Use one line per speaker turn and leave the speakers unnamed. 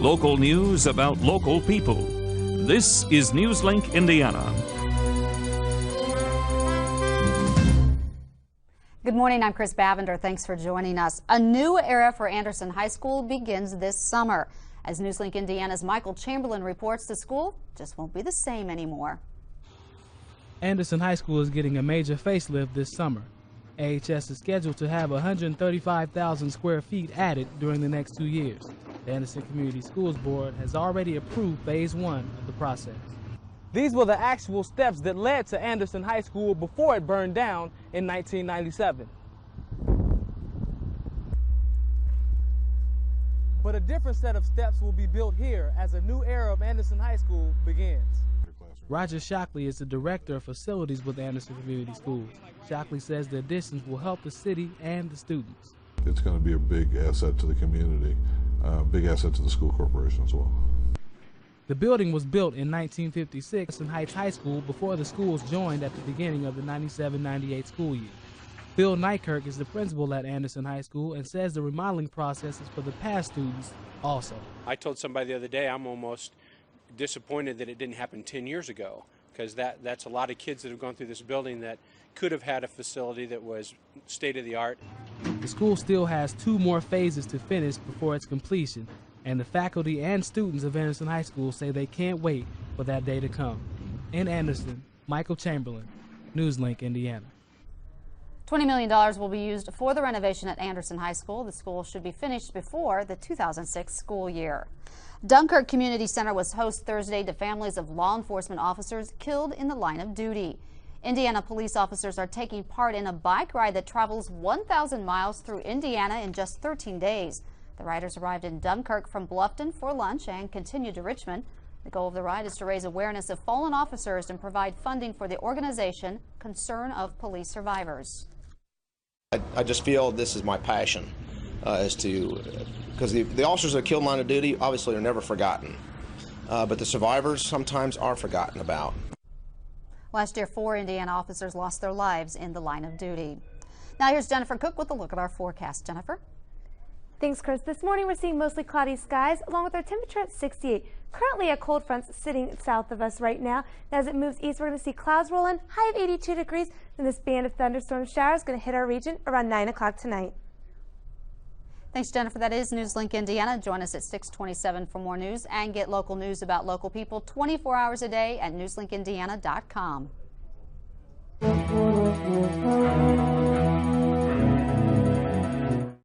Local news about local people. This is Newslink, Indiana.
Good morning, I'm Chris Bavender. Thanks for joining us. A new era for Anderson High School begins this summer. As Newslink Indiana's Michael Chamberlain reports, the school just won't be the same anymore.
Anderson High School is getting a major facelift this summer. AHS is scheduled to have 135,000 square feet added during the next 2 years. The Anderson Community Schools Board has already approved Phase 1 of the process. These were the actual steps that led to Anderson High School before it burned down in 1997. But a different set of steps will be built here as a new era of Anderson High School begins. Roger Shockley is the Director of Facilities with Anderson Community Schools. Shockley says the additions will help the city and the students.
It's going to be a big asset to the community, big asset to the school corporation as well.
The building was built in 1956 in Heights High School before the schools joined at the beginning of the 97-98 school year. Bill Nykirk is the principal at Anderson High School and says the remodeling process is for the past students also.
I told somebody the other day I'm almost disappointed that it didn't happen 10 years ago, because that's a lot of kids that have gone through this building that could have had a facility that was state-of-the-art.
The school still has 2 more phases to finish before its completion, and the faculty and students of Anderson High School say they can't wait for that day to come. In Anderson, Michael Chamberlain, Newslink, Indiana.
$20 million will be used for the renovation at Anderson High School. The school should be finished before the 2006 school year. Dunkirk Community Center was host Thursday to families of law enforcement officers killed in the line of duty. Indiana police officers are taking part in a bike ride that travels 1,000 miles through Indiana in just 13 days. The riders arrived in Dunkirk from Bluffton for lunch and continued to Richmond. The goal of the ride is to raise awareness of fallen officers and provide funding for the organization Concern of Police Survivors.
I just feel this is my passion, because the officers that are killed in line of duty obviously are never forgotten, but the survivors sometimes are forgotten about.
Last year, 4 Indiana officers lost their lives in the line of duty. Now here's Jennifer Cook with a look at our forecast. Jennifer?
Thanks, Chris. This morning we're seeing mostly cloudy skies along with our temperature at 68. Currently a cold front's sitting south of us right now. As it moves east, we're going to see clouds roll in, high of 82 degrees, and this band of thunderstorm showers is going to hit our region around 9 o'clock tonight.
Thanks, Jennifer. That is Newslink Indiana. Join us at 6:27 for more news and get local news about local people 24 hours a day at newslinkindiana.com.